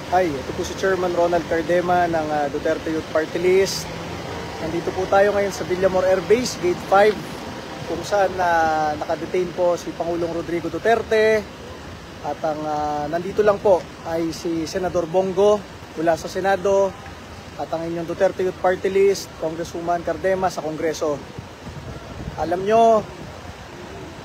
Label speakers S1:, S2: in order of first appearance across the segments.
S1: Hi, ito po si Chairman Ronald Cardema ng Duterte Youth Party List. Nandito po tayo ngayon sa Villamor Air Base, Gate 5, kung saan nakadetain po si Pangulong Rodrigo Duterte. At ang nandito lang po ay si Senador Bongo mula sa Senado at ang inyong Duterte Youth Party List, Congresswoman Cardema sa Kongreso. Alam nyo,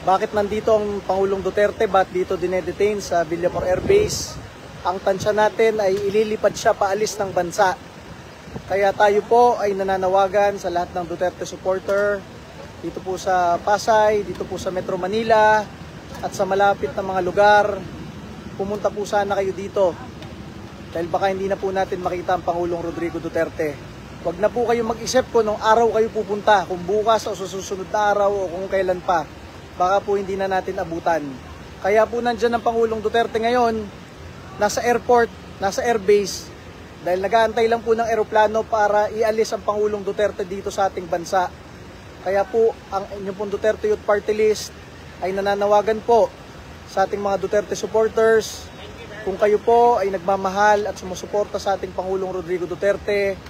S1: bakit nandito ang Pangulong Duterte? Ba't dito dinedetain sa Villamor Air Base? Ang tansya natin ay ililipad siya paalis ng bansa. Kaya tayo po ay nananawagan sa lahat ng Duterte supporter dito po sa Pasay, dito po sa Metro Manila at sa malapit na mga lugar. Pumunta po sana kayo dito dahil baka hindi na po natin makita ang Pangulong Rodrigo Duterte. Huwag na po kayo mag-isip kung nung araw kayo pupunta, kung bukas o susunod na araw o kung kailan pa. Baka po hindi na natin abutan. Kaya po nandyan ang Pangulong Duterte ngayon, nasa airport, nasa airbase, dahil nag-aantay lang po ng eroplano para ialis ang Pangulong Duterte dito sa ating bansa. Kaya po, ang inyong pong Duterte Youth Party List ay nananawagan po sa ating mga Duterte supporters. Kung kayo po ay nagmamahal at sumusuporta sa ating Pangulong Rodrigo Duterte,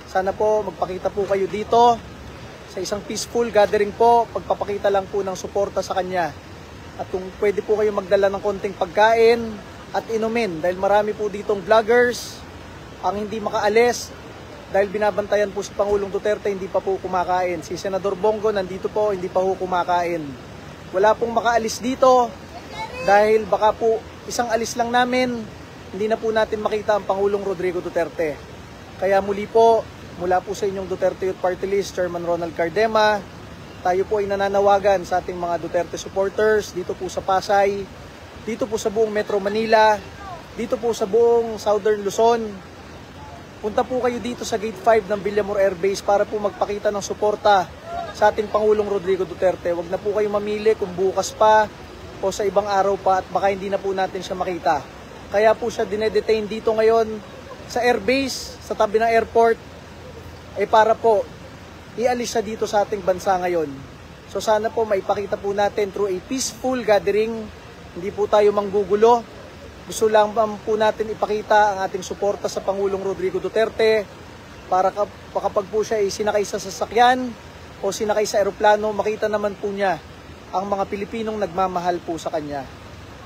S1: sana po magpakita po kayo dito sa isang peaceful gathering po, pagpapakita lang po ng suporta sa kanya. At kung pwede po kayo magdala ng konting pagkain at inumin, dahil marami po ditong vloggers ang hindi makaalis dahil binabantayan po si Pangulong Duterte, hindi pa po kumakain. Si Senador Bongo nandito po, hindi pa po kumakain. Wala pong makaalis dito dahil baka po isang alis lang namin, hindi na po natin makita ang Pangulong Rodrigo Duterte. Kaya muli po, mula po sa inyong Duterte Youth Party List, Chairman Ronald Cardema, tayo po ay nananawagan sa ating mga Duterte supporters dito po sa Pasay, dito po sa buong Metro Manila, dito po sa buong Southern Luzon. Punta po kayo dito sa Gate 5 ng Villamor Air Base para po magpakita ng suporta sa ating Pangulong Rodrigo Duterte. Huwag na po kayo mamili kung bukas pa o sa ibang araw pa at baka hindi na po natin siya makita. Kaya po siya dinedetain dito ngayon sa Air Base, sa tabi ng airport, para po ialis siya dito sa ating bansa ngayon. So sana po maipakita po natin through a peaceful gathering. Hindi po tayo manggugulo. Gusto lang po natin ipakita ang ating suporta sa Pangulong Rodrigo Duterte para kapag po siya ay sinakay sa sasakyan o sinakay sa eroplano, makita naman po niya ang mga Pilipinong nagmamahal po sa kanya.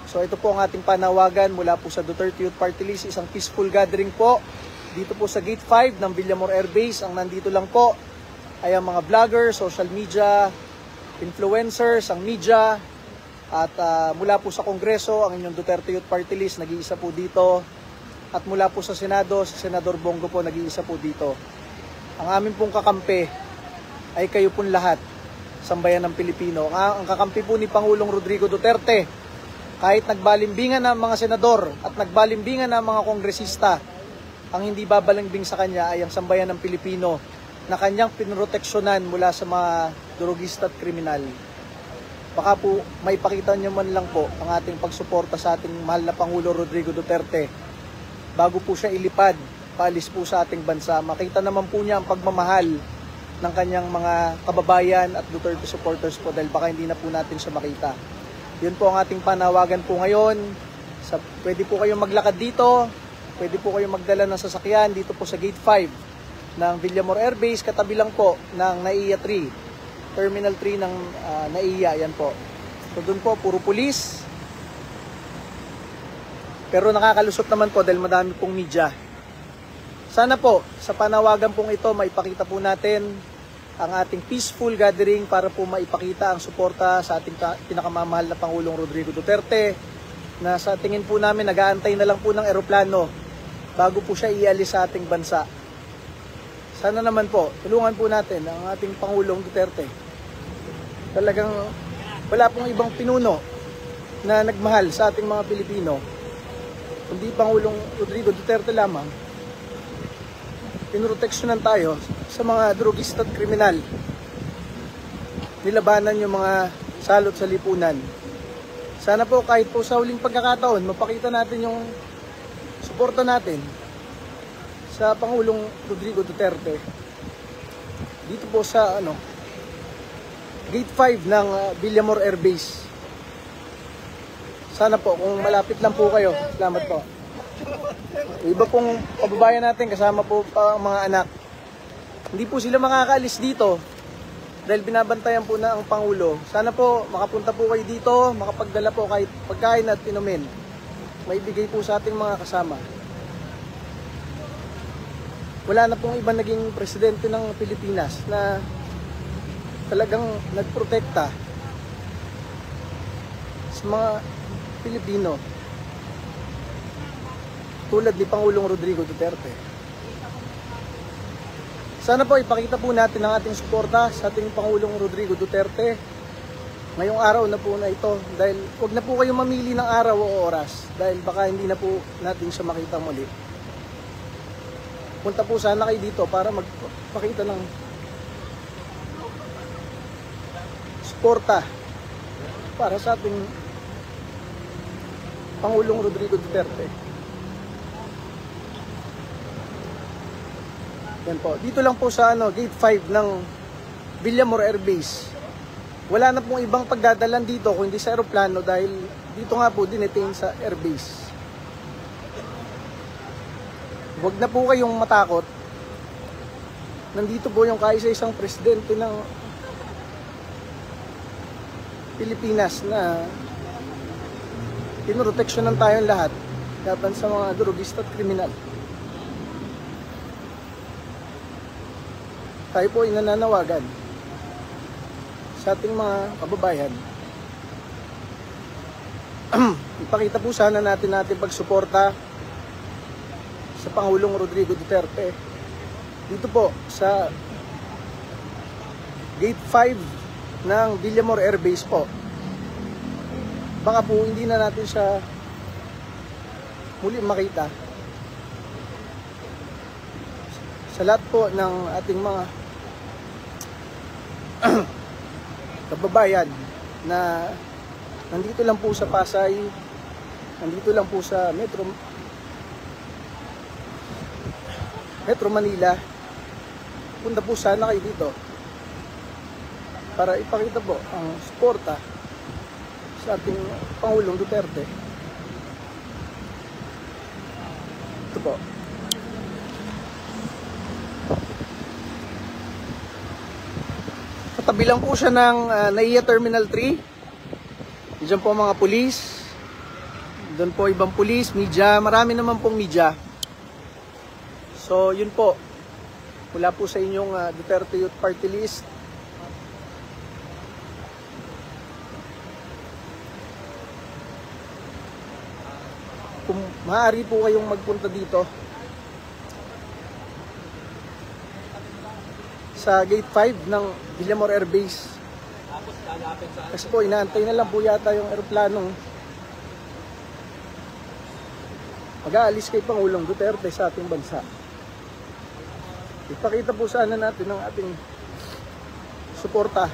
S1: So ito po ang ating panawagan mula po sa Duterte Youth Party List, isang peaceful gathering po dito po sa Gate 5 ng Villamor Air Base. Ang nandito lang po ay ang mga vloggers, social media, influencers, ang media. At mula po sa Kongreso, ang inyong Duterte Youth Party List, nag-iisa po dito. At mula po sa Senado, si Senador Bongo po, nag-iisa po dito. Ang amin pong kakampi ay kayo pong lahat, sambayan ng Pilipino. Ang kakampi po ni Pangulong Rodrigo Duterte, kahit nagbalimbingan na mga senador at nagbalimbingan na mga kongresista, ang hindi babalimbing sa kanya ay ang sambayan ng Pilipino na kanyang pinroteksyonan mula sa mga drogista at kriminal. Baka po maipakita nyo man lang po ang ating pagsuporta sa ating mahal na Pangulo Rodrigo Duterte bago po siya ilipad, paalis po sa ating bansa. Makita naman po niya ang pagmamahal ng kanyang mga kababayan at Duterte supporters po dahil baka hindi na po natin siya makita. Yun po ang ating panawagan po ngayon. Pwede po kayong maglakad dito, pwede po kayong magdala ng sasakyan dito po sa Gate 5 ng Villamor Air Base, katabi lang po ng NAIA 3. Terminal 3 ng NAIA, yan po. So doon po, puro pulis. Pero nakakalusot naman po dahil madami pong media. Sana po, sa panawagan pong ito, maipakita po natin ang ating peaceful gathering para po maipakita ang suporta sa ating pinakamamahal na Pangulong Rodrigo Duterte na sa tingin po namin, nag-aantay na lang po ng eroplano bago po siya ialis sa ating bansa. Sana naman po, tulungan po natin ang ating Pangulong Duterte. Talagang wala pong ibang pinuno na nagmahal sa ating mga Pilipino, kundi Pangulong Rodrigo Duterte lamang. Pinroteksyonan tayo sa mga drogista at kriminal. Nilabanan yung mga salot sa lipunan. Sana po kahit po sa huling pagkakataon, mapakita natin yung suporta natin sa Pangulong Rodrigo Duterte. Dito po sa Gate 5 ng Villamor Air Base. Sana po kung malapit lang po kayo. Salamat po. Iba pong kababayan natin, kasama po pa ang mga anak. Hindi po sila makakaalis dito dahil binabantayan po na ang Pangulo. Sana po makapunta po kayo dito, makapagdala po kahit pagkain at inumin. Maibigay po sa ating mga kasama. Wala na pong iba naging presidente ng Pilipinas na talagang nagprotekta sa mga Pilipino tulad ni Pangulong Rodrigo Duterte. Sana po ipakita po natin ang ating suporta sa ating Pangulong Rodrigo Duterte ngayong araw na po na ito, dahil huwag na po kayo mamili ng araw o oras dahil baka hindi na po natin siya makita muli. Punta po sana kayo dito para magpakita ng suporta para sa ating Pangulong Rodrigo Duterte. Yan po. Dito lang po sa Gate 5 ng Villamor Air Base. Wala na pong ibang pagdadalan dito kundi sa aeroplano dahil dito nga po dinetain sa Air Base. Huwag na po kayong matakot. Nandito po yung kaisa-isang presidente ng Pilipinas na pinroteksyonan tayong lahat laban sa mga drugista at kriminal. Tayo po ay nananawagan sa ating mga kababayan. Ipakita po sana natin pagsuporta sa Pangulong Rodrigo Duterte dito po sa Gate 5 ng Villamor Air Base po. Baka po hindi na natin siya muli makita. Sa lahat po ng ating mga kababayan na nandito lang po sa Pasay, nandito lang po sa Metro Manila, punta po sana kayo dito para ipakita po ang suporta sa ating Pangulong Duterte. Ito po. Katabi lang po siya ng NAIA Terminal 3. Diyan po mga pulis. Doon po ibang pulis, media. Marami naman pong media. So, yun po. Mula po sa inyong Duterte Youth Party List. Kung maaari po kayong magpunta dito sa Gate 5 ng Villamor Air Base. Kasi po, inaantay na lang po yata yung aeroplanong mag-aalis kay Pangulong Duterte sa ating bansa. Ipakita po sana natin ang ating suporta